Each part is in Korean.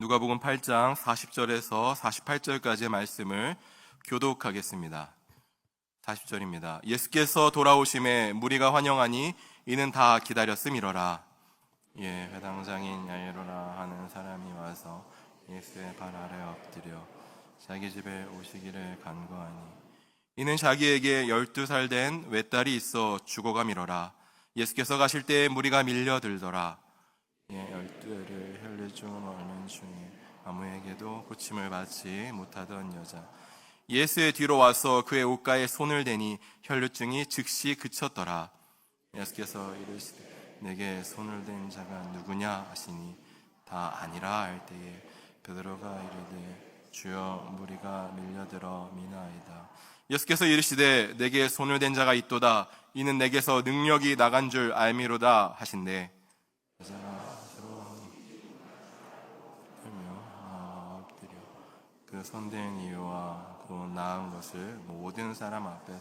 누가복음 8장 40절에서 48절까지의 말씀을 교독하겠습니다. 40절입니다. 예수께서 돌아오심에 무리가 환영하니 이는 다 기다렸음이러라. 회당장인 야이로라 하는 사람이 와서 예수의 발 아래 엎드려 자기 집에 오시기를 간구하니 이는 자기에게 12살 된 외딸이 있어 죽어가미러라. 예수께서 가실 때에 무리가 밀려들더라. 12를 혈류증 어린 중에 아무에게도 고침을 받지 못하던 여자 예수의 뒤로 와서 그의 옷가에 손을 대니 혈류증이 즉시 그쳤더라. 예수께서 이르시되 내게 손을 댄 자가 누구냐 하시니 다 아니라 할 때에 베드로가 이르되 주여 무리가 밀려들어 미나이다. 예수께서 이르시되 내게 손을 댄 자가 있도다. 이는 내게서 능력이 나간 줄 알미로다 하신대. 여자가 엎드려 그 손댄 이유와 곧 나은 것을 모든 사람 앞에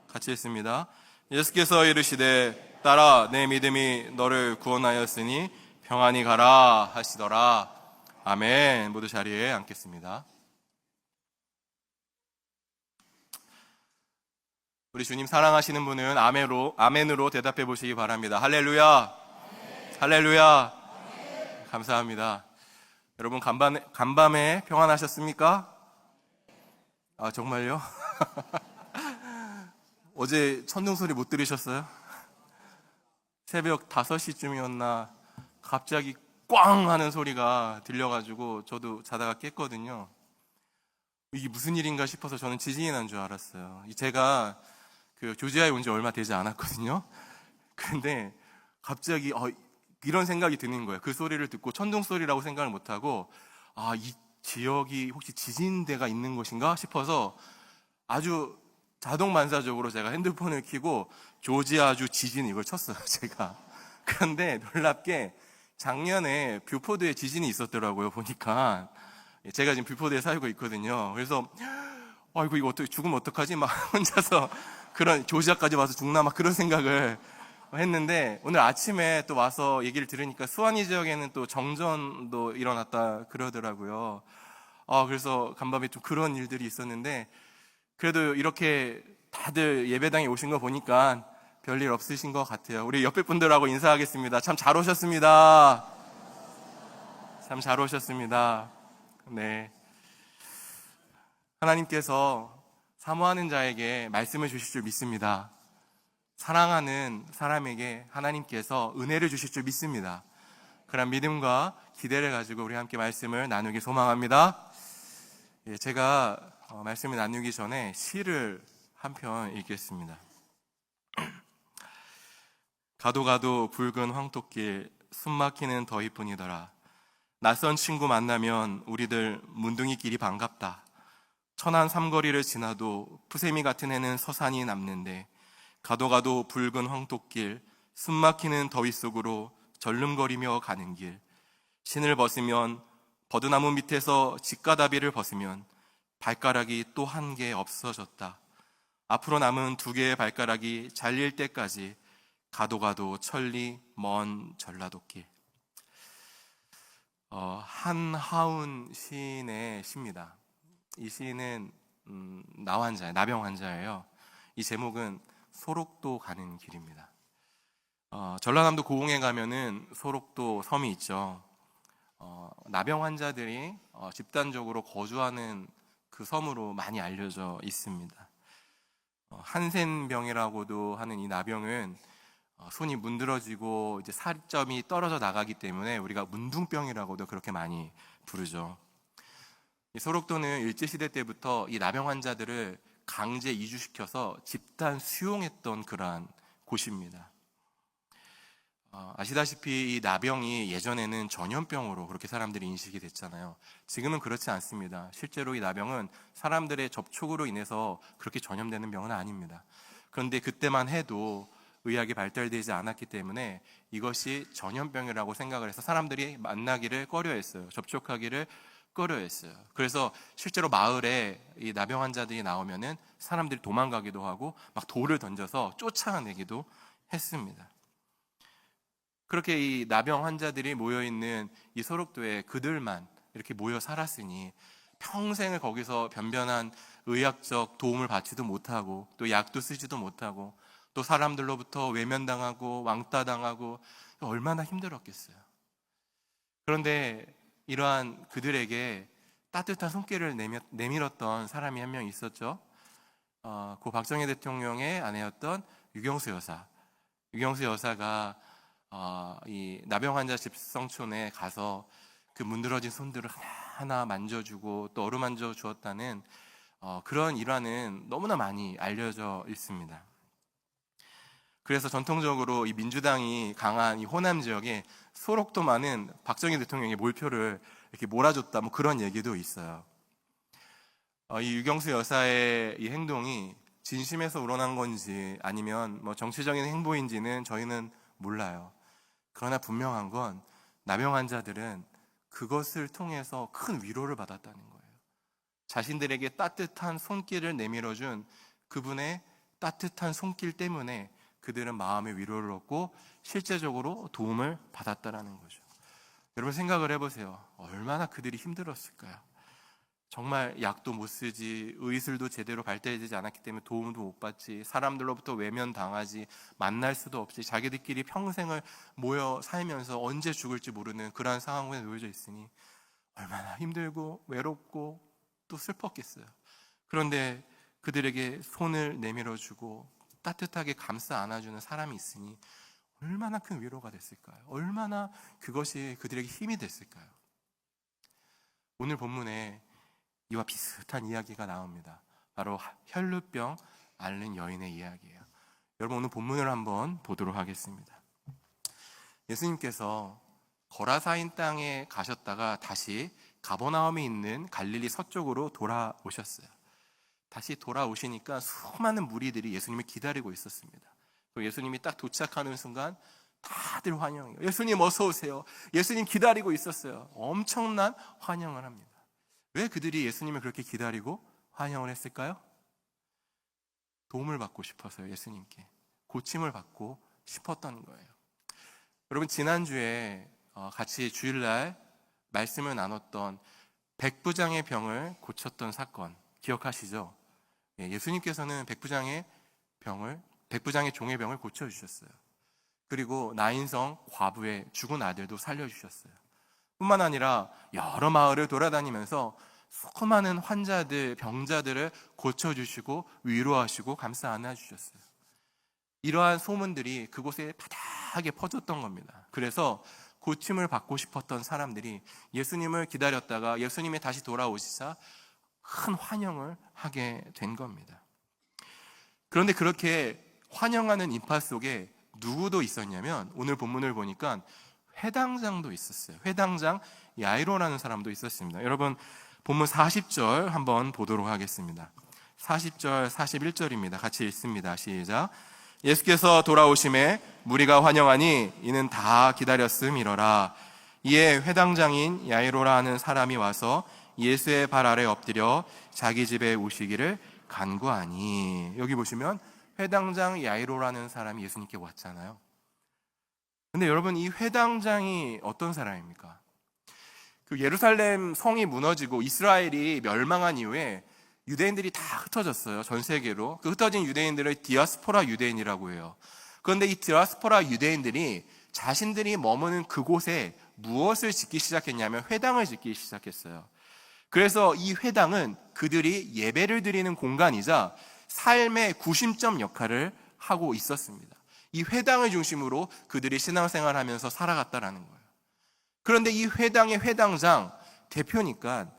같이 읽습니다. 예수께서 이르시되 딸아 내 믿음이 너를 구원하였으니 평안히 가라 하시더라. 아멘. 모두 자리에 앉겠습니다. 우리 주님 사랑하시는 분은 아멘으로 대답해 보시기 바랍니다. 할렐루야. 할렐루야. 감사합니다. 여러분 간밤에 평안하셨습니까? 아 정말요? 어제 천둥 소리 못 들으셨어요? 새벽 5시쯤이었나 갑자기 꽝 하는 소리가 들려가지고 저도 자다가 깼거든요. 이게 무슨 일인가 싶어서 저는 지진이 난 줄 알았어요. 제가 조지아에 온 지 얼마 되지 않았거든요. 근데 갑자기 이런 생각이 드는 거예요. 그 소리를 듣고 천둥 소리라고 생각을 못하고 이 지역이 혹시 지진대가 있는 곳인가 싶어서 아주 자동 반사적으로 제가 핸드폰을 켜고 조지아주 지진 이걸 쳤어요, 제가. 그런데 놀랍게 작년에 뷰포드에 지진이 있었더라고요, 보니까. 제가 지금 뷰포드에 살고 있거든요. 그래서 이거 어떻게 죽으면 어떡하지? 막 혼자서 그런 조지아까지 와서 죽나 막 그런 생각을 했는데 오늘 아침에 또 와서 얘기를 들으니까 수완이 지역에는 또 정전도 일어났다 그러더라고요. 그래서 간밤에 좀 그런 일들이 있었는데 그래도 이렇게 다들 예배당에 오신 거 보니까 별일 없으신 것 같아요. 우리 옆에 분들하고 인사하겠습니다. 참 잘 오셨습니다. 참 잘 오셨습니다. 네. 하나님께서 사모하는 자에게 말씀을 주실 줄 믿습니다. 사랑하는 사람에게 하나님께서 은혜를 주실 줄 믿습니다. 그런 믿음과 기대를 가지고 우리 함께 말씀을 나누기 소망합니다. 제가 말씀을 나누기 전에 시를 한 편 읽겠습니다. 가도 가도 붉은 황토길 숨막히는 더위뿐이더라. 낯선 친구 만나면 우리들 문둥이끼리 반갑다. 천안 삼거리를 지나도 푸세미 같은 애는 서산이 남는데 가도 가도 붉은 황토길 숨막히는 더위 속으로 절름거리며 가는 길 신을 벗으면 버드나무 밑에서 직가다비를 벗으면 발가락이 또 한 개 없어졌다. 앞으로 남은 2개의 발가락이 잘릴 때까지 가도 가도 천리 먼 전라도길. 한하운 시인의 시입니다. 이 시인은 나병 환자예요. 이 제목은 소록도 가는 길입니다. 전라남도 고흥에 가면은 소록도 섬이 있죠. 나병 환자들이 집단적으로 거주하는 그 섬으로 많이 알려져 있습니다. 한센병이라고도 하는 이 나병은 손이 문드러지고 이제 살점이 떨어져 나가기 때문에 우리가 문둥병이라고도 그렇게 많이 부르죠. 이 소록도는 일제시대 때부터 이 나병 환자들을 강제 이주시켜서 집단 수용했던 그러한 곳입니다. 아시다시피 이 나병이 예전에는 전염병으로 그렇게 사람들이 인식이 됐잖아요. 지금은 그렇지 않습니다. 실제로 이 나병은 사람들의 접촉으로 인해서 그렇게 전염되는 병은 아닙니다. 그런데 그때만 해도 의학이 발달되지 않았기 때문에 이것이 전염병이라고 생각을 해서 사람들이 만나기를 꺼려했어요. 접촉하기를 꺼려했어요. 그래서 실제로 마을에 이 나병 환자들이 나오면은 사람들이 도망가기도 하고 막 돌을 던져서 쫓아내기도 했습니다. 그렇게 이 나병 환자들이 모여있는 이 소록도에 그들만 이렇게 모여 살았으니 평생을 거기서 변변한 의학적 도움을 받지도 못하고 또 약도 쓰지도 못하고 또 사람들로부터 외면당하고 왕따당하고 얼마나 힘들었겠어요. 그런데 이러한 그들에게 따뜻한 손길을 내밀었던 사람이 한 명 있었죠. 고 박정희 대통령의 아내였던 유경수 여사. 유경수 여사가 이 나병 환자 집성촌에 가서 그 문드러진 손들을 하나하나 만져주고 또 어루만져 주었다는 그런 일화는 너무나 많이 알려져 있습니다. 그래서 전통적으로 이 민주당이 강한 이 호남 지역에 소록도 많은 박정희 대통령의 몰표를 이렇게 몰아줬다, 뭐 그런 얘기도 있어요. 이 유경수 여사의 이 행동이 진심에서 우러난 건지 아니면 뭐 정치적인 행보인지는 저희는 몰라요. 그러나 분명한 건 나병 환자들은 그것을 통해서 큰 위로를 받았다는 거예요. 자신들에게 따뜻한 손길을 내밀어준 그분의 따뜻한 손길 때문에 그들은 마음의 위로를 얻고 실제적으로 도움을 받았다라는 거죠. 여러분 생각을 해보세요. 얼마나 그들이 힘들었을까요? 정말 약도 못 쓰지, 의술도 제대로 발달되지 않았기 때문에 도움도 못 받지, 사람들로부터 외면당하지, 만날 수도 없이 자기들끼리 평생을 모여 살면서 언제 죽을지 모르는 그러한 상황에 놓여져 있으니 얼마나 힘들고 외롭고 또 슬펐겠어요. 그런데 그들에게 손을 내밀어주고 따뜻하게 감싸 안아주는 사람이 있으니 얼마나 큰 위로가 됐을까요? 얼마나 그것이 그들에게 힘이 됐을까요? 오늘 본문에 이와 비슷한 이야기가 나옵니다. 바로 혈루병 앓는 여인의 이야기예요. 여러분 오늘 본문을 한번 보도록 하겠습니다. 예수님께서 거라사인 땅에 가셨다가 다시 가버나움에 있는 갈릴리 서쪽으로 돌아오셨어요. 다시 돌아오시니까 수많은 무리들이 예수님을 기다리고 있었습니다. 또 예수님이 딱 도착하는 순간 다들 환영해요. 예수님 어서 오세요. 예수님 기다리고 있었어요. 엄청난 환영을 합니다. 왜 그들이 예수님을 그렇게 기다리고 환영을 했을까요? 도움을 받고 싶어서요. 예수님께 고침을 받고 싶었던 거예요. 여러분 지난주에 같이 주일날 말씀을 나눴던 백부장의 병을 고쳤던 사건 기억하시죠? 예수님께서는 백부장의 종의 병을 고쳐주셨어요. 그리고 나인성 과부의 죽은 아들도 살려주셨어요. 뿐만 아니라 여러 마을을 돌아다니면서 수많은 환자들, 병자들을 고쳐주시고 위로하시고 감싸 안아주셨어요. 이러한 소문들이 그곳에 바닥에 퍼졌던 겁니다. 그래서 고침을 받고 싶었던 사람들이 예수님을 기다렸다가 예수님이 다시 돌아오시자 큰 환영을 하게 된 겁니다. 그런데 그렇게 환영하는 인파 속에 누구도 있었냐면 오늘 본문을 보니까 회당장도 있었어요. 회당장 야이로라는 사람도 있었습니다. 여러분 본문 40절 한번 보도록 하겠습니다. 40절 41절입니다. 같이 읽습니다. 시작. 예수께서 돌아오심에 무리가 환영하니 이는 다 기다렸음이러라. 이에 회당장인 야이로라 하는 사람이 와서 예수의 발 아래 엎드려 자기 집에 오시기를 간구하니. 여기 보시면 회당장 야이로라는 사람이 예수님께 왔잖아요. 근데 여러분 이 회당장이 어떤 사람입니까? 그 예루살렘 성이 무너지고 이스라엘이 멸망한 이후에 유대인들이 다 흩어졌어요. 전 세계로. 그 흩어진 유대인들을 디아스포라 유대인이라고 해요. 그런데 이 디아스포라 유대인들이 자신들이 머무는 그곳에 무엇을 짓기 시작했냐면 회당을 짓기 시작했어요. 그래서 이 회당은 그들이 예배를 드리는 공간이자 삶의 구심점 역할을 하고 있었습니다. 이 회당을 중심으로 그들이 신앙생활을 하면서 살아갔다라는 거예요. 그런데 이 회당의 회당장 대표니까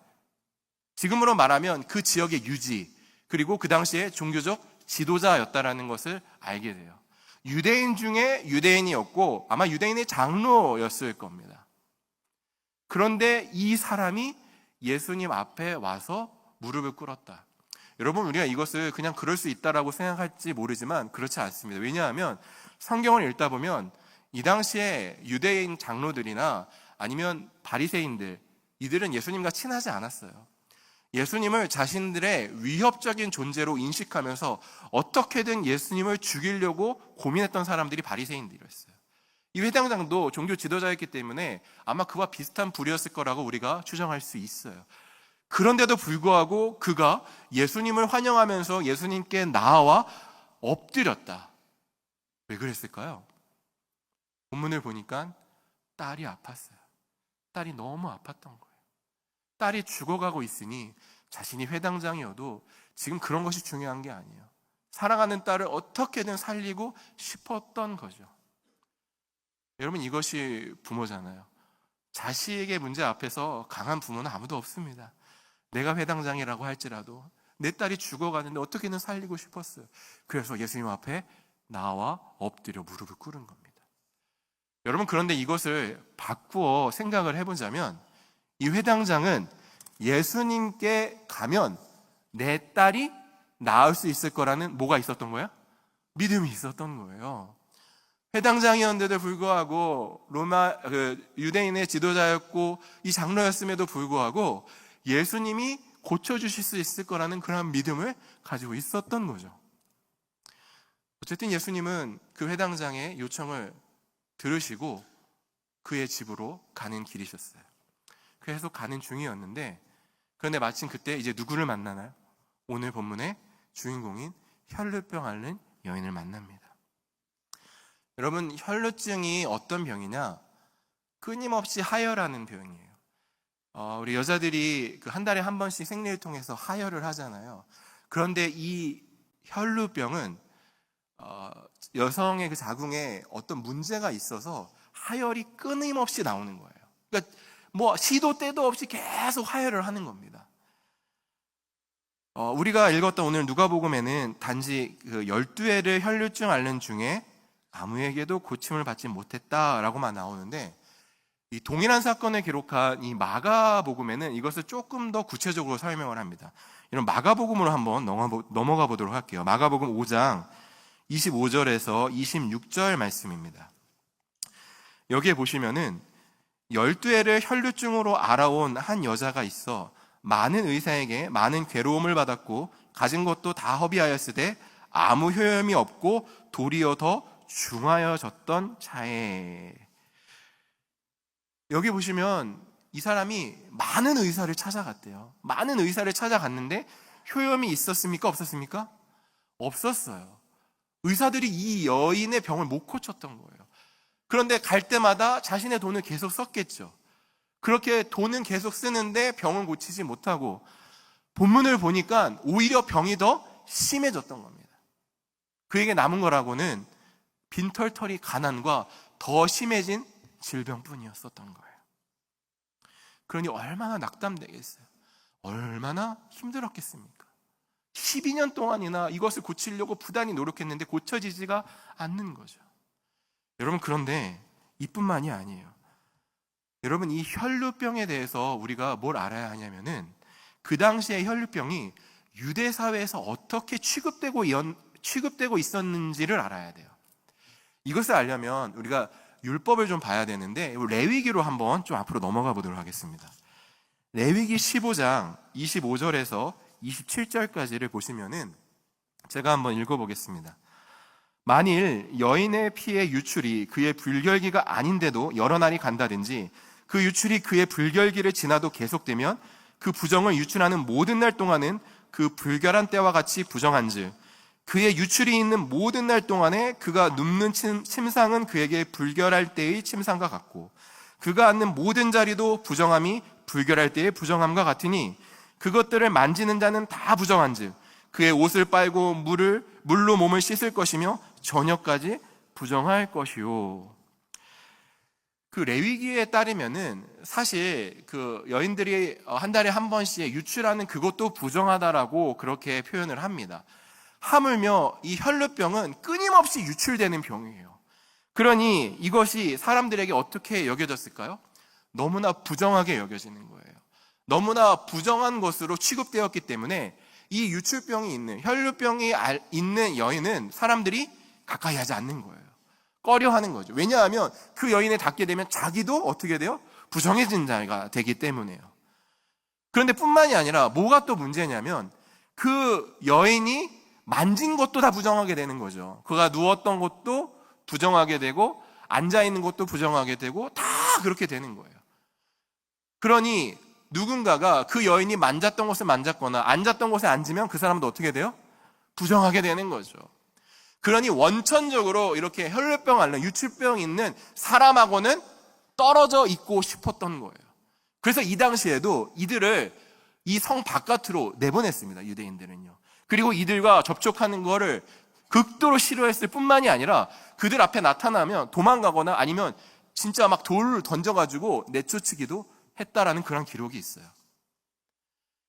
지금으로 말하면 그 지역의 유지 그리고 그 당시에 종교적 지도자였다라는 것을 알게 돼요. 유대인 중에 유대인이었고 아마 유대인의 장로였을 겁니다. 그런데 이 사람이 예수님 앞에 와서 무릎을 꿇었다. 여러분 우리가 이것을 그냥 그럴 수 있다라고 생각할지 모르지만 그렇지 않습니다. 왜냐하면 성경을 읽다 보면 이 당시에 유대인 장로들이나 아니면 바리새인들 이들은 예수님과 친하지 않았어요. 예수님을 자신들의 위협적인 존재로 인식하면서 어떻게든 예수님을 죽이려고 고민했던 사람들이 바리새인들이었어요. 이 회당장도 종교 지도자였기 때문에 아마 그와 비슷한 부류였을 거라고 우리가 추정할 수 있어요. 그런데도 불구하고 그가 예수님을 환영하면서 예수님께 나아와 엎드렸다. 왜 그랬을까요? 본문을 보니까 딸이 아팠어요. 딸이 너무 아팠던 거예요. 딸이 죽어가고 있으니 자신이 회당장이어도 지금 그런 것이 중요한 게 아니에요. 사랑하는 딸을 어떻게든 살리고 싶었던 거죠. 여러분, 이것이 부모잖아요. 자식의 문제 앞에서 강한 부모는 아무도 없습니다. 내가 회당장이라고 할지라도 내 딸이 죽어가는데 어떻게든 살리고 싶었어요. 그래서 예수님 앞에 나와 엎드려 무릎을 꿇은 겁니다. 여러분, 그런데 이것을 바꾸어 생각을 해보자면 이 회당장은 예수님께 가면 내 딸이 나을 수 있을 거라는 뭐가 있었던 거야? 믿음이 있었던 거예요. 회당장이었는데도 불구하고 유대인의 지도자였고 이 장로였음에도 불구하고 예수님이 고쳐주실 수 있을 거라는 그런 믿음을 가지고 있었던 거죠. 어쨌든 예수님은 그 회당장의 요청을 들으시고 그의 집으로 가는 길이셨어요. 그래서 가는 중이었는데, 그런데 마침 그때 이제 누구를 만나나요? 오늘 본문의 주인공인 혈루병 앓는 여인을 만납니다. 여러분, 혈루증이 어떤 병이냐? 끊임없이 하혈하는 병이에요. 우리 여자들이 한 달에 한 번씩 생리를 통해서 하혈을 하잖아요. 그런데 이 혈루병은 여성의 그 자궁에 어떤 문제가 있어서 하혈이 끊임없이 나오는 거예요. 그러니까 뭐 시도 때도 없이 계속 하혈을 하는 겁니다. 우리가 읽었던 오늘 누가복음에는 단지 그 12회를 혈루증 앓는 중에 아무에게도 고침을 받지 못했다라고만 나오는데, 이 동일한 사건을 기록한 이 마가복음에는 이것을 조금 더 구체적으로 설명을 합니다. 이런 마가복음으로 한번 넘어가 보도록 할게요. 마가복음 5장 25절에서 26절 말씀입니다. 여기에 보시면은 12회를 혈루증으로 앓아온 한 여자가 있어 많은 의사에게 많은 괴로움을 받았고 가진 것도 다 허비하였으되 아무 효험이 없고 도리어 더 중하여졌던 자에. 여기 보시면 이 사람이 많은 의사를 찾아갔대요. 많은 의사를 찾아갔는데 효험이 있었습니까? 없었습니까? 없었어요. 의사들이 이 여인의 병을 못 고쳤던 거예요. 그런데 갈 때마다 자신의 돈을 계속 썼겠죠. 그렇게 돈은 계속 쓰는데 병은 고치지 못하고 본문을 보니까 오히려 병이 더 심해졌던 겁니다. 그에게 남은 거라고는 빈털터리 가난과 더 심해진 질병뿐이었었던 거예요. 그러니 얼마나 낙담되겠어요. 얼마나 힘들었겠습니까? 12년 동안이나 이것을 고치려고 부단히 노력했는데 고쳐지지가 않는 거죠. 여러분, 그런데 이뿐만이 아니에요. 여러분, 이 혈루병에 대해서 우리가 뭘 알아야 하냐면은 그 당시에 혈루병이 유대 사회에서 어떻게 취급되고 있었는지를 알아야 돼요. 이것을 알려면 우리가 율법을 좀 봐야 되는데 레위기로 한번 좀 앞으로 넘어가 보도록 하겠습니다. 레위기 15장 25절에서 27절까지를 보시면은 제가 한번 읽어보겠습니다. 만일 여인의 피의 유출이 그의 불결기가 아닌데도 여러 날이 간다든지 그 유출이 그의 불결기를 지나도 계속되면 그 부정을 유출하는 모든 날 동안은 그 불결한 때와 같이 부정한즉 그의 유출이 있는 모든 날 동안에 그가 눕는 침상은 그에게 불결할 때의 침상과 같고 그가 앉는 모든 자리도 부정함이 불결할 때의 부정함과 같으니 그것들을 만지는 자는 다 부정한즉 그의 옷을 빨고 물로 몸을 씻을 것이며 저녁까지 부정할 것이요. 그 레위기에 따르면은 사실 그 여인들이 한 달에 한 번씩 유출하는 그것도 부정하다라고 그렇게 표현을 합니다. 하물며 이 혈루병은 끊임없이 유출되는 병이에요. 그러니 이것이 사람들에게 어떻게 여겨졌을까요? 너무나 부정하게 여겨지는 거예요. 너무나 부정한 것으로 취급되었기 때문에 이 유출병이 있는, 혈루병이 있는 여인은 사람들이 가까이 하지 않는 거예요. 꺼려하는 거죠. 왜냐하면 그 여인에 닿게 되면 자기도 어떻게 돼요? 부정해진 자가 되기 때문에요. 그런데 뿐만이 아니라 뭐가 또 문제냐면 그 여인이 만진 것도 다 부정하게 되는 거죠. 그가 누웠던 것도 부정하게 되고 앉아있는 것도 부정하게 되고 다 그렇게 되는 거예요. 그러니 누군가가 그 여인이 만졌던 곳에 만졌거나 앉았던 곳에 앉으면 그 사람도 어떻게 돼요? 부정하게 되는 거죠. 그러니 원천적으로 이렇게 혈루병 앓는 유출병 있는 사람하고는 떨어져 있고 싶었던 거예요. 그래서 이 당시에도 이들을 이 성 바깥으로 내보냈습니다. 유대인들은요. 그리고 이들과 접촉하는 거를 극도로 싫어했을 뿐만이 아니라 그들 앞에 나타나면 도망가거나 아니면 진짜 막 돌을 던져가지고 내쫓기도 했다라는 그런 기록이 있어요.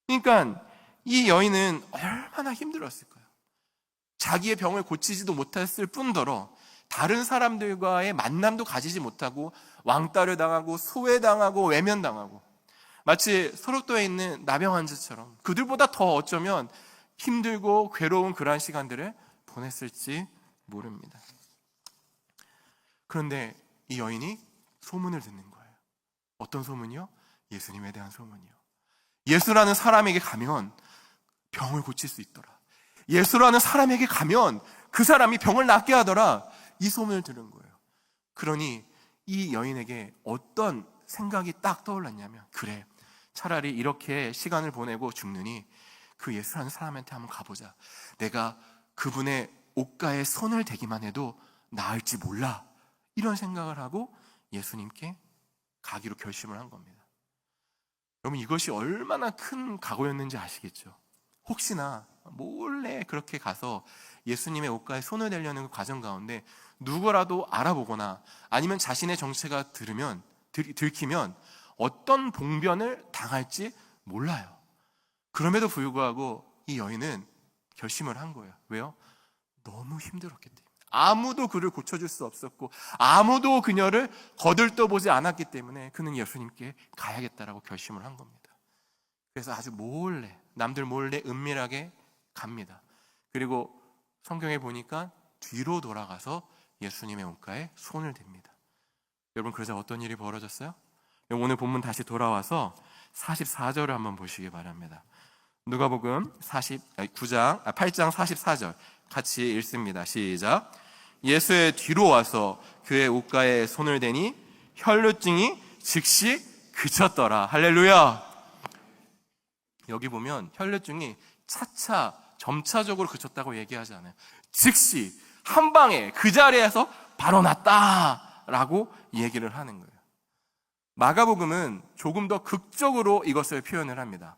그러니까 이 여인은 얼마나 힘들었을까요? 자기의 병을 고치지도 못했을 뿐더러 다른 사람들과의 만남도 가지지 못하고 왕따를 당하고 소외당하고 외면당하고 마치 소록도에 있는 나병 환자처럼 그들보다 더 어쩌면 힘들고 괴로운 그러한 시간들을 보냈을지 모릅니다. 그런데 이 여인이 소문을 듣는 거예요. 어떤 소문이요? 예수님에 대한 소문이요. 예수라는 사람에게 가면 병을 고칠 수 있더라. 예수라는 사람에게 가면 그 사람이 병을 낫게 하더라. 이 소문을 들은 거예요. 그러니 이 여인에게 어떤 생각이 딱 떠올랐냐면, 그래, 차라리 이렇게 시간을 보내고 죽느니 그 예수라는 사람한테 한번 가보자. 내가 그분의 옷가에 손을 대기만 해도 나을지 몰라. 이런 생각을 하고 예수님께 가기로 결심을 한 겁니다. 여러분, 이것이 얼마나 큰 각오였는지 아시겠죠? 혹시나 몰래 그렇게 가서 예수님의 옷가에 손을 대려는 그 과정 가운데 누구라도 알아보거나 아니면 자신의 정체가 들키면 어떤 봉변을 당할지 몰라요. 그럼에도 불구하고 이 여인은 결심을 한 거예요. 왜요? 너무 힘들었기 때문에. 아무도 그를 고쳐줄 수 없었고 아무도 그녀를 거들떠보지 않았기 때문에 그는 예수님께 가야겠다라고 결심을 한 겁니다. 그래서 아주 몰래, 남들 몰래 은밀하게 갑니다. 그리고 성경에 보니까 뒤로 돌아가서 예수님의 옷가에 손을 댑니다. 여러분, 그러자 어떤 일이 벌어졌어요? 오늘 본문 다시 돌아와서 44절을 한번 보시기 바랍니다. 누가복음 8장 44절 같이 읽습니다. 시작. 예수의 뒤로 와서 그의 옷가에 손을 대니 혈루증이 즉시 그쳤더라. 할렐루야. 여기 보면 혈루증이 차차 점차적으로 그쳤다고 얘기하지 않아요. 즉시 한 방에 그 자리에서 바로 났다라고 얘기를 하는 거예요. 마가복음은 조금 더 극적으로 이것을 표현을 합니다.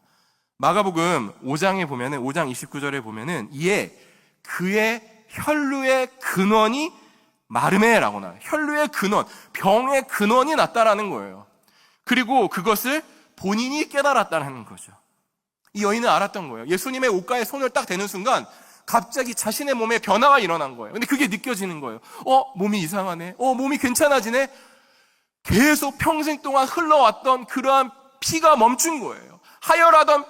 마가복음 5장에 보면은 5장 29절에 보면은 이에 그의 혈루의 근원이 마르메라고 나와요. 혈루의 근원, 병의 근원이 났다라는 거예요. 그리고 그것을 본인이 깨달았다는 거죠. 이 여인은 알았던 거예요. 예수님의 옷가에 손을 딱 대는 순간 갑자기 자신의 몸에 변화가 일어난 거예요. 근데 그게 느껴지는 거예요. 몸이 이상하네. 몸이 괜찮아지네. 계속 평생 동안 흘러왔던 그러한 피가 멈춘 거예요. 하혈하던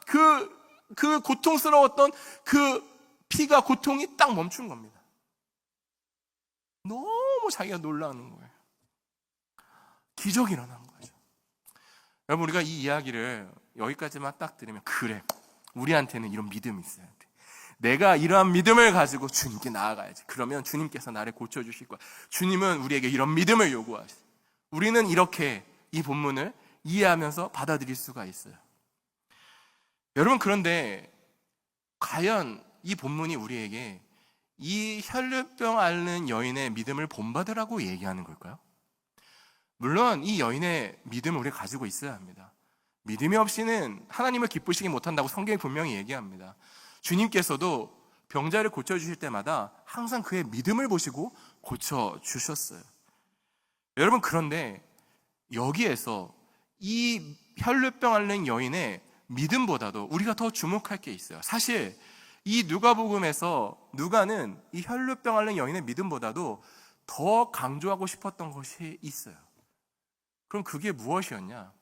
그 고통스러웠던 그 피가, 고통이 딱 멈춘 겁니다. 너무 자기가 놀라는 거예요. 기적이 일어난 거죠. 여러분, 우리가 이 이야기를 여기까지만 딱 들으면, 그래, 우리한테는 이런 믿음이 있어야 돼. 내가 이러한 믿음을 가지고 주님께 나아가야지. 그러면 주님께서 나를 고쳐주실 거야. 주님은 우리에게 이런 믿음을 요구하시죠. 우리는 이렇게 이 본문을 이해하면서 받아들일 수가 있어요. 여러분, 그런데 과연 이 본문이 우리에게 이 혈루병 앓는 여인의 믿음을 본받으라고 얘기하는 걸까요? 물론 이 여인의 믿음을 우리가 가지고 있어야 합니다. 믿음이 없이는 하나님을 기쁘시게 못한다고 성경이 분명히 얘기합니다. 주님께서도 병자를 고쳐주실 때마다 항상 그의 믿음을 보시고 고쳐주셨어요. 여러분, 그런데 여기에서 이 혈루병 앓는 여인의 믿음보다도 우리가 더 주목할 게 있어요. 사실 이 누가복음에서 누가는 이 혈루병 앓는 여인의 믿음보다도 더 강조하고 싶었던 것이 있어요. 그럼 그게 무엇이었냐?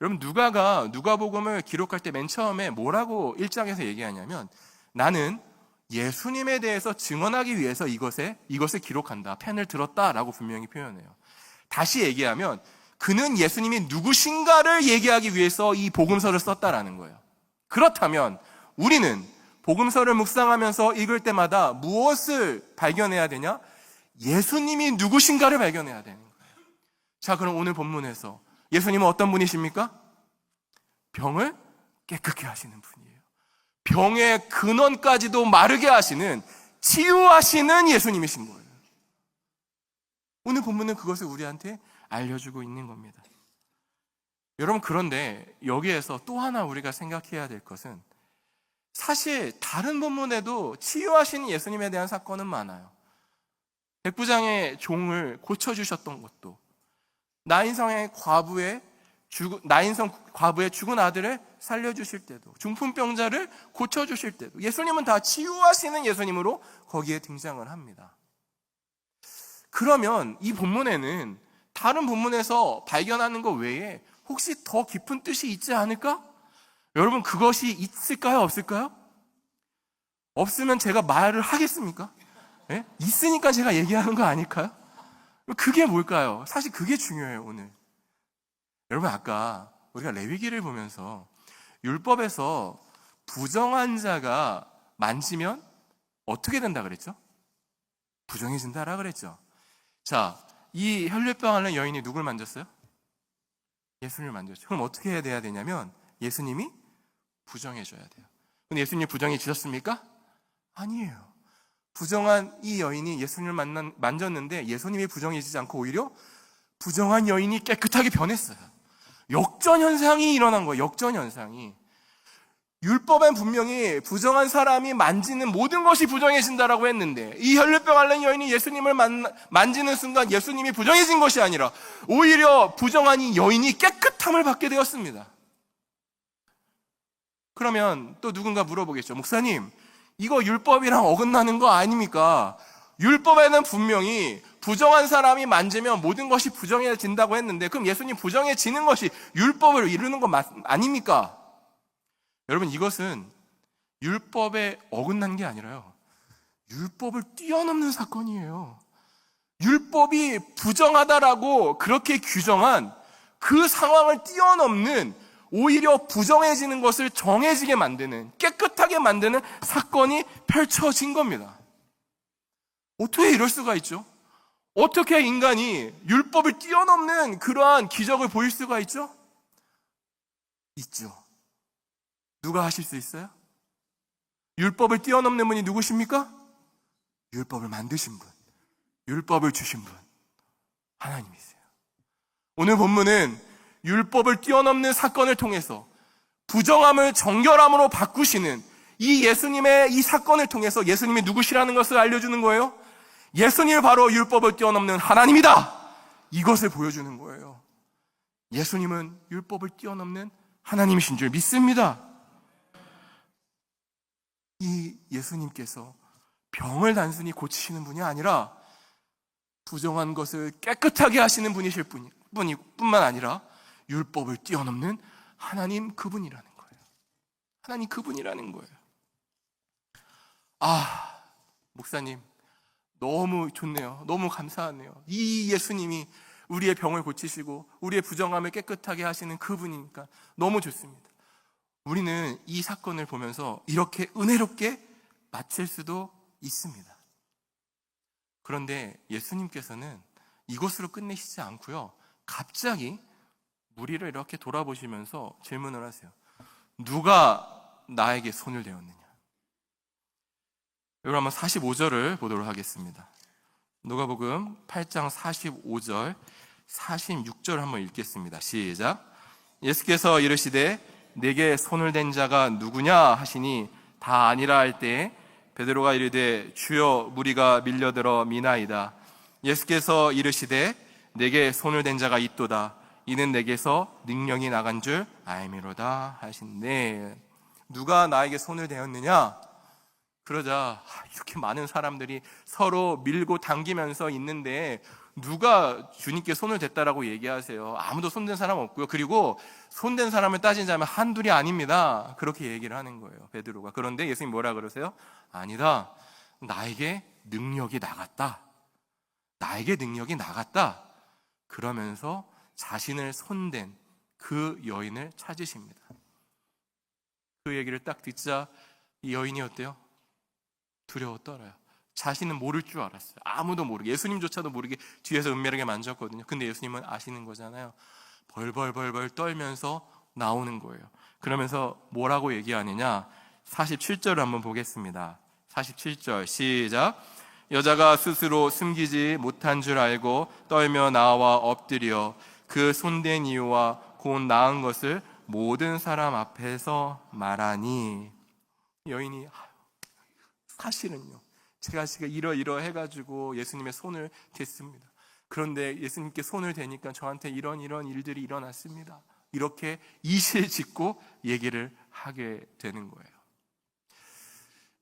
여러분, 누가가 누가복음을 기록할 때 맨 처음에 뭐라고 1장에서 얘기하냐면, 나는 예수님에 대해서 증언하기 위해서 이것을 기록한다, 펜을 들었다라고 분명히 표현해요. 다시 얘기하면 그는 예수님이 누구신가를 얘기하기 위해서 이 복음서를 썼다라는 거예요. 그렇다면 우리는 복음서를 묵상하면서 읽을 때마다 무엇을 발견해야 되냐? 예수님이 누구신가를 발견해야 되는 거예요. 자, 그럼 오늘 본문에서 예수님은 어떤 분이십니까? 병을 깨끗게 하시는 분이에요. 병의 근원까지도 마르게 하시는, 치유하시는 예수님이신 거예요. 오늘 본문은 그것을 우리한테 알려주고 있는 겁니다. 여러분, 그런데 여기에서 또 하나 우리가 생각해야 될 것은, 사실 다른 본문에도 치유하시는 예수님에 대한 사건은 많아요. 백부장의 종을 고쳐주셨던 것도, 나인성 과부의 죽은 아들을 살려주실 때도, 중풍병자를 고쳐주실 때도 예수님은 다 치유하시는 예수님으로 거기에 등장을 합니다. 그러면 이 본문에는 다른 본문에서 발견하는 것 외에 혹시 더 깊은 뜻이 있지 않을까? 여러분, 그것이 있을까요? 없을까요? 없으면 제가 말을 하겠습니까? 네? 있으니까 제가 얘기하는 거 아닐까요? 그게 뭘까요? 사실 그게 중요해요, 오늘. 여러분, 아까 우리가 레위기를 보면서 율법에서 부정한 자가 만지면 어떻게 된다 그랬죠? 부정해진다라 그랬죠. 자, 이 혈류병 앓는 여인이 누굴 만졌어요? 예수님을 만졌죠. 그럼 어떻게 해야 되냐면 예수님이 부정해줘야 돼요. 근데 예수님이 부정해지셨습니까? 아니에요. 부정한 이 여인이 예수님을 만졌는데 예수님이 부정해지지 않고 오히려 부정한 여인이 깨끗하게 변했어요. 역전현상이 일어난 거예요. 역전현상이. 율법엔 분명히 부정한 사람이 만지는 모든 것이 부정해진다라고 했는데, 이 혈류병 앓는 여인이 예수님을 만지는 순간 예수님이 부정해진 것이 아니라 오히려 부정한 이 여인이 깨끗함을 받게 되었습니다. 그러면 또 누군가 물어보겠죠. 목사님, 이거 율법이랑 어긋나는 거 아닙니까? 율법에는 분명히 부정한 사람이 만지면 모든 것이 부정해진다고 했는데, 그럼 예수님 부정해지는 것이 율법을 이루는 거 아닙니까? 여러분, 이것은 율법에 어긋난 게 아니라요, 율법을 뛰어넘는 사건이에요. 율법이 부정하다라고 그렇게 규정한 그 상황을 뛰어넘는, 오히려 부정해지는 것을 정해지게 만드는, 깨끗하게 만드는 사건이 펼쳐진 겁니다. 어떻게 이럴 수가 있죠? 어떻게 인간이 율법을 뛰어넘는 그러한 기적을 보일 수가 있죠? 있죠. 누가 하실 수 있어요? 율법을 뛰어넘는 분이 누구십니까? 율법을 만드신 분, 율법을 주신 분, 하나님이세요. 오늘 본문은 율법을 뛰어넘는 사건을 통해서 부정함을 정결함으로 바꾸시는 이 예수님의 이 사건을 통해서 예수님이 누구시라는 것을 알려주는 거예요. 예수님이 바로 율법을 뛰어넘는 하나님이다, 이것을 보여주는 거예요. 예수님은 율법을 뛰어넘는 하나님이신 줄 믿습니다. 이 예수님께서 병을 단순히 고치시는 분이 아니라 부정한 것을 깨끗하게 하시는 분이실 뿐만 아니라 율법을 뛰어넘는 하나님 그분이라는 거예요. 하나님 그분이라는 거예요. 목사님, 너무 좋네요. 너무 감사하네요. 이 예수님이 우리의 병을 고치시고 우리의 부정함을 깨끗하게 하시는 그분이니까 너무 좋습니다. 우리는 이 사건을 보면서 이렇게 은혜롭게 마칠 수도 있습니다. 그런데 예수님께서는 이것으로 끝내시지 않고요, 갑자기 무리를 이렇게 돌아보시면서 질문을 하세요. 누가 나에게 손을 대었느냐? 여러분, 한번 45절을 보도록 하겠습니다. 누가복음 8장 45절, 46절 한번 읽겠습니다. 시작. 예수께서 이르시되 내게 손을 댄 자가 누구냐 하시니 다 아니라 할 때 베드로가 이르되 주여, 무리가 밀려들어 미나이다. 예수께서 이르시되 내게 손을 댄 자가 있도다. 이는 내게서 능력이 나간 줄 알미로다 하신대. 누가 나에게 손을 대었느냐? 그러자 이렇게 많은 사람들이 서로 밀고 당기면서 있는데 누가 주님께 손을 댔다라고 얘기하세요? 아무도 손댄 사람 없고요. 그리고 손댄 사람을 따지자면 한둘이 아닙니다. 그렇게 얘기를 하는 거예요, 베드로가. 그런데 예수님 뭐라 그러세요? 아니다, 나에게 능력이 나갔다. 나에게 능력이 나갔다. 그러면서 자신을 손댄 그 여인을 찾으십니다. 그 얘기를 딱 듣자 이 여인이 어때요? 두려워 떨어요. 자신은 모를 줄 알았어요. 아무도 모르게, 예수님조차도 모르게 뒤에서 은밀하게 만졌거든요. 근데 예수님은 아시는 거잖아요. 벌벌 떨면서 나오는 거예요. 그러면서 뭐라고 얘기하느냐, 47절을 한번 보겠습니다. 47절 시작. 여자가 스스로 숨기지 못한 줄 알고 떨며 나와 엎드려 그 손댄 이유와 곧 나은 것을 모든 사람 앞에서 말하니. 여인이 사실은요, 제가 지금 이러해가지고 예수님의 손을 댔습니다. 그런데 예수님께 손을 대니까 저한테 이런 일들이 일어났습니다. 이렇게 이실직고 얘기를 하게 되는 거예요.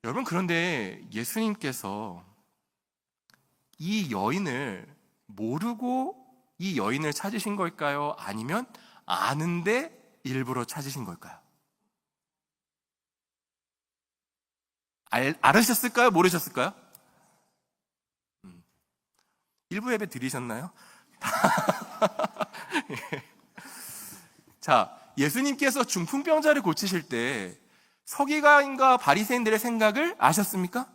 여러분, 그런데 예수님께서 이 여인을 모르고 이 여인을 찾으신 걸까요? 아니면 아는데 일부러 찾으신 걸까요? 알으셨을까요? 모르셨을까요? 일부 예배 드리셨나요? 자, 예수님께서 중풍병자를 고치실 때 서기관과 바리새인들의 생각을 아셨습니까?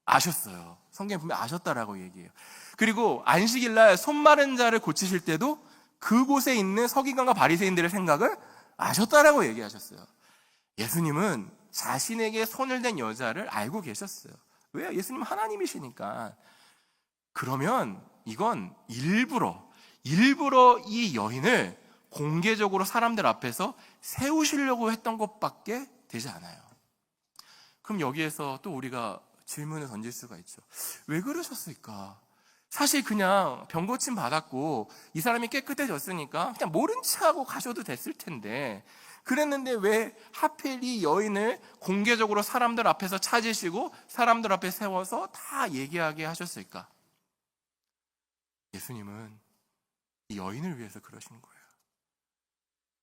아셨어요. 성경에 보면 아셨다라고 얘기해요. 그리고 안식일날 손 마른 자를 고치실 때도 그곳에 있는 서기관과 바리새인들의 생각을 아셨다라고 얘기하셨어요. 예수님은 자신에게 손을 댄 여자를 알고 계셨어요. 왜요? 예수님은 하나님이시니까. 그러면 이건 일부러 이 여인을 공개적으로 사람들 앞에서 세우시려고 했던 것밖에 되지 않아요. 그럼 여기에서 또 우리가 질문을 던질 수가 있죠. 왜 그러셨을까? 사실 그냥 병 고침 받았고 이 사람이 깨끗해졌으니까 그냥 모른 척하고 가셔도 됐을 텐데, 그랬는데 왜 하필 이 여인을 공개적으로 사람들 앞에서 찾으시고 사람들 앞에 세워서 다 얘기하게 하셨을까? 예수님은 이 여인을 위해서 그러신 거예요.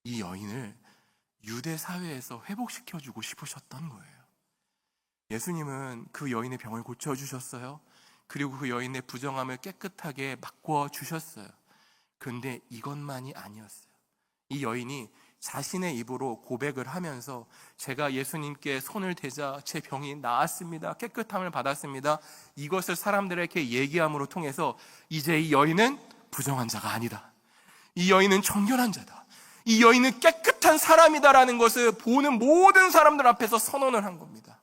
이 여인을 유대 사회에서 회복시켜주고 싶으셨던 거예요. 예수님은 그 여인의 병을 고쳐주셨어요. 그리고 그 여인의 부정함을 깨끗하게 바꿔주셨어요. 그런데 이것만이 아니었어요. 이 여인이 자신의 입으로 고백을 하면서 제가 예수님께 손을 대자 제 병이 나았습니다. 깨끗함을 받았습니다. 이것을 사람들에게 얘기함으로 통해서 이제 이 여인은 부정한 자가 아니다. 이 여인은 정결한 자다. 이 여인은 깨끗한 사람이다라는 것을 보는 모든 사람들 앞에서 선언을 한 겁니다.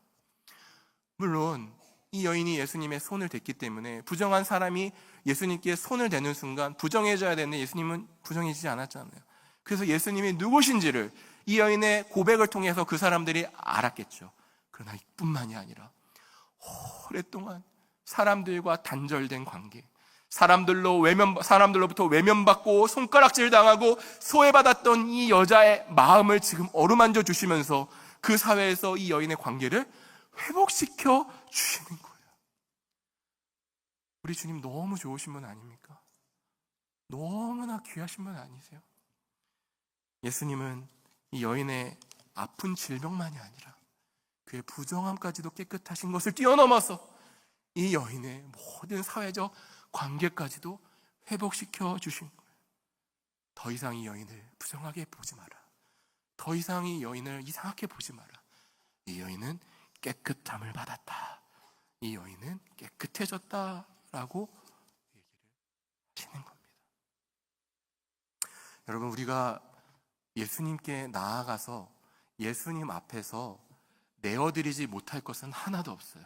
물론 이 여인이 예수님의 손을 댔기 때문에 부정한 사람이 예수님께 손을 대는 순간 부정해져야 되는데 예수님은 부정해지지 않았잖아요. 그래서 예수님이 누구신지를 이 여인의 고백을 통해서 그 사람들이 알았겠죠. 그러나 이뿐만이 아니라 오랫동안 사람들과 단절된 관계, 사람들로부터 외면받고 손가락질 당하고 소외받았던 이 여자의 마음을 지금 어루만져 주시면서 그 사회에서 이 여인의 관계를 회복시켜 주시는 거예요. 우리 주님 너무 좋으신 분 아닙니까? 너무나 귀하신 분 아니세요? 예수님은 이 여인의 아픈 질병만이 아니라 그의 부정함까지도 깨끗하신 것을 뛰어넘어서 이 여인의 모든 사회적 관계까지도 회복시켜 주신 거예요. 더 이상 이 여인을 부정하게 보지 마라. 더 이상 이 여인을 이상하게 보지 마라. 이 여인은 깨끗함을 받았다. 이 여인은 깨끗해졌다라고 얘기를 하시는 겁니다. 여러분, 우리가 예수님께 나아가서 예수님 앞에서 내어드리지 못할 것은 하나도 없어요.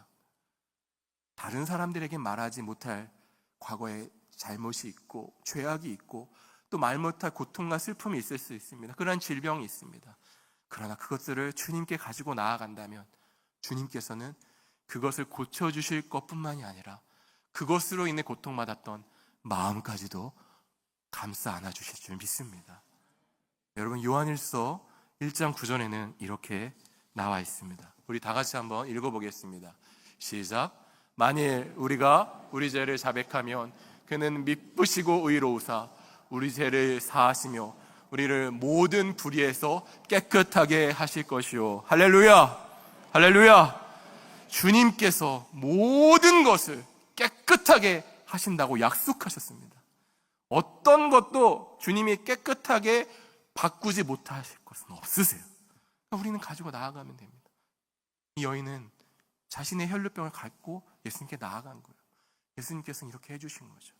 다른 사람들에게 말하지 못할 과거의 잘못이 있고 죄악이 있고 또 말 못할 고통과 슬픔이 있을 수 있습니다. 그러한 질병이 있습니다. 그러나 그것들을 주님께 가지고 나아간다면 주님께서는 그것을 고쳐주실 것뿐만이 아니라 그것으로 인해 고통받았던 마음까지도 감싸 안아주실 줄 믿습니다. 여러분, 요한일서 1장 9절에는 이렇게 나와 있습니다. 우리 다 같이 한번 읽어보겠습니다. 시작. 만일 우리가 우리 죄를 자백하면 그는 미쁘시고 의로우사 우리 죄를 사하시며 우리를 모든 불의에서 깨끗하게 하실 것이요. 할렐루야! 할렐루야! 주님께서 모든 것을 깨끗하게 하신다고 약속하셨습니다. 어떤 것도 주님이 깨끗하게 바꾸지 못하실 것은 없으세요. 우리는 가지고 나아가면 됩니다. 이 여인은 자신의 혈루병을 갖고 예수님께 나아간 거예요. 예수님께서는 이렇게 해주신 거죠.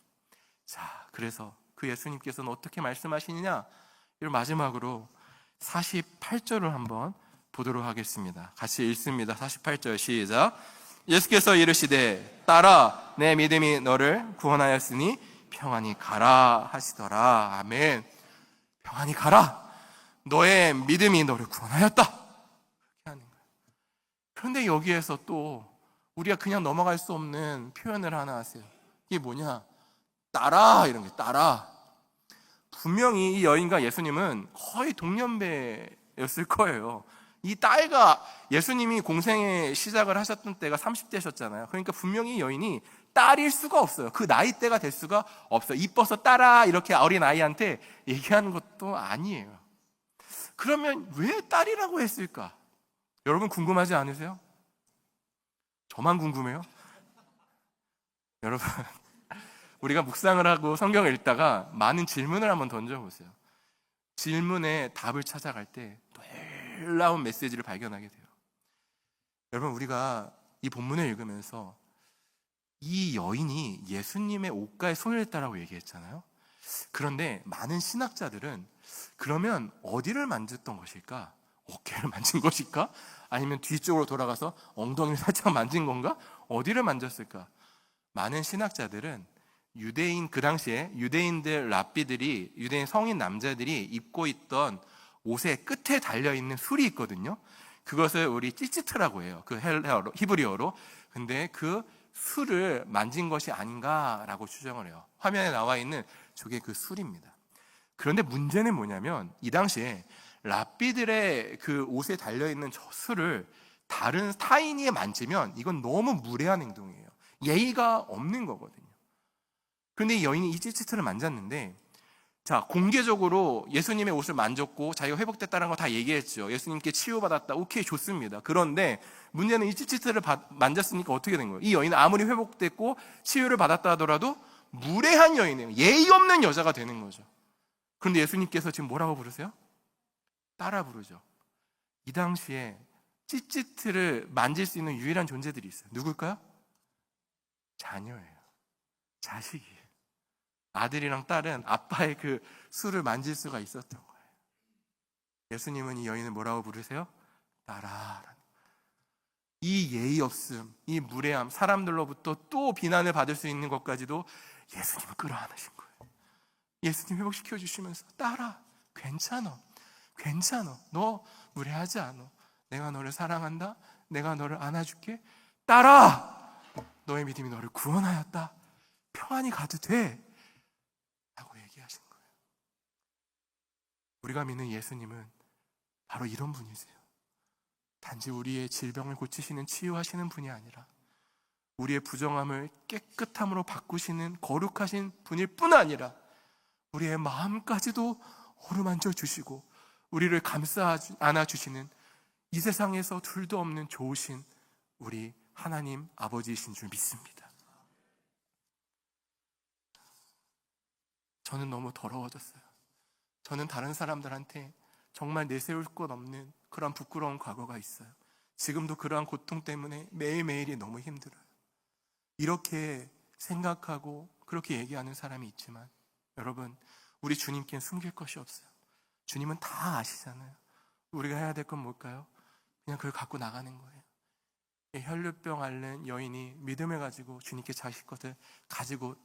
자, 그래서 그 예수님께서는 어떻게 말씀하시느냐? 이걸 마지막으로 48절을 한번 보도록 하겠습니다. 같이 읽습니다. 48절 시작. 예수께서 이르시되 딸아 내 믿음이 너를 구원하였으니 평안히 가라 하시더라. 아멘. 평안히 가라. 너의 믿음이 너를 구원하였다. 그렇게 하는 거예요. 그런데 여기에서 또 우리가 그냥 넘어갈 수 없는 표현을 하나 하세요. 이게 뭐냐? 따라, 이런 게 따라. 분명히 이 여인과 예수님은 거의 동년배였을 거예요. 이 딸과 예수님이 공생의 시작을 하셨던 때가 30대셨잖아요. 그러니까 분명히 이 여인이 딸일 수가 없어요. 그 나이대가 될 수가 없어요. 이뻐서 따라 이렇게 어린 아이한테 얘기하는 것도 아니에요. 그러면 왜 딸이라고 했을까? 여러분 궁금하지 않으세요? 저만 궁금해요? 여러분, 우리가 묵상을 하고 성경을 읽다가 많은 질문을 한번 던져보세요. 질문에 답을 찾아갈 때 놀라운 메시지를 발견하게 돼요. 여러분, 우리가 이 본문을 읽으면서 이 여인이 예수님의 옷가에 손을 댔다라고 얘기했잖아요. 그런데 많은 신학자들은 그러면 어디를 만졌던 것일까? 어깨를 만진 것일까? 아니면 뒤쪽으로 돌아가서 엉덩이를 살짝 만진 건가? 어디를 만졌을까? 많은 신학자들은 유대인, 그 당시에 유대인들 랍비들이, 유대인 성인 남자들이 입고 있던 옷의 끝에 달려있는 술이 있거든요. 그것을 우리 찌찌트라고 해요. 그 헬라어로, 히브리어로. 근데 그 술을 만진 것이 아닌가라고 추정을 해요. 화면에 나와 있는 저게 그 술입니다. 그런데 문제는 뭐냐면 이 당시에 랍비들의 그 옷에 달려있는 저 술을 다른 타인이 만지면 이건 너무 무례한 행동이에요. 예의가 없는 거거든요. 그런데 이 여인이 이 찌찌트를 만졌는데, 자, 공개적으로 예수님의 옷을 만졌고 자기가 회복됐다는 거 다 얘기했죠. 예수님께 치유받았다. 오케이, 좋습니다. 그런데 문제는 이 찌찌트를 만졌으니까 어떻게 된 거예요? 이 여인은 아무리 회복됐고 치유를 받았다 하더라도 무례한 여인이에요. 예의 없는 여자가 되는 거죠. 그런데 예수님께서 지금 뭐라고 부르세요? 따라 부르죠. 이 당시에 찌찌트를 만질 수 있는 유일한 존재들이 있어요. 누굴까요? 자녀예요. 자식이에요. 아들이랑 딸은 아빠의 그 술을 만질 수가 있었던 거예요. 예수님은 이 여인을 뭐라고 부르세요? 따라. 이 예의 없음, 이 무례함, 사람들로부터 또 비난을 받을 수 있는 것까지도 예수님은 끌어안으신 거예요. 예수님 회복시켜 주시면서 따라. 괜찮아. 너 무례하지 않아. 내가 너를 사랑한다. 내가 너를 안아줄게. 따라. 너의 믿음이 너를 구원하였다. 평안히 가도 돼. 라고 얘기하신 거예요. 우리가 믿는 예수님은 바로 이런 분이세요. 단지 우리의 질병을 고치시는, 치유하시는 분이 아니라 우리의 부정함을 깨끗함으로 바꾸시는 거룩하신 분일 뿐 아니라 우리의 마음까지도 어루만져 주시고 우리를 감싸 안아주시는, 이 세상에서 둘도 없는 좋으신 우리 하나님 아버지이신 줄 믿습니다. 저는 너무 더러워졌어요. 저는 다른 사람들한테 정말 내세울 것 없는 그런 부끄러운 과거가 있어요. 지금도 그러한 고통 때문에 매일매일이 너무 힘들어요. 이렇게 생각하고 그렇게 얘기하는 사람이 있지만 여러분, 우리 주님께는 숨길 것이 없어요. 주님은 다 아시잖아요. 우리가 해야 될 건 뭘까요? 그냥 그걸 갖고 나가는 거예요. 혈류병 앓는 여인이 믿음을 가지고 주님께 자기 것을 가지고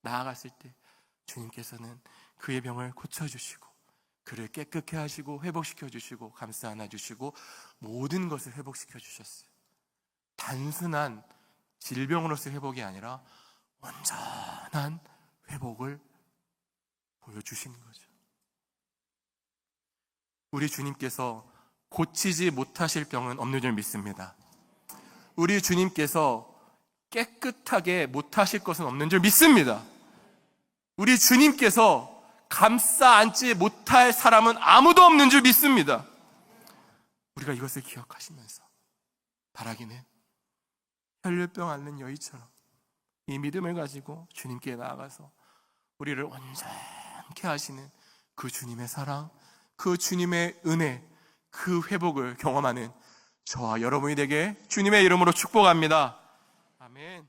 나아갔을 때 주님께서는 그의 병을 고쳐주시고 그를 깨끗게 하시고 회복시켜 주시고 감싸 안아주시고 모든 것을 회복시켜 주셨어요. 단순한 질병으로서의 회복이 아니라 온전한 회복을 보여주시는 거죠. 우리 주님께서 고치지 못하실 병은 없는 줄 믿습니다. 우리 주님께서 깨끗하게 못하실 것은 없는 줄 믿습니다. 우리 주님께서 감싸 안지 못할 사람은 아무도 없는 줄 믿습니다. 우리가 이것을 기억하시면서 바라기는 혈류병 앓는 여인처럼 이 믿음을 가지고 주님께 나아가서 우리를 온전케 하시는 그 주님의 사랑, 그 주님의 은혜, 그 회복을 경험하는 저와 여러분이 되게 주님의 이름으로 축복합니다. 아멘.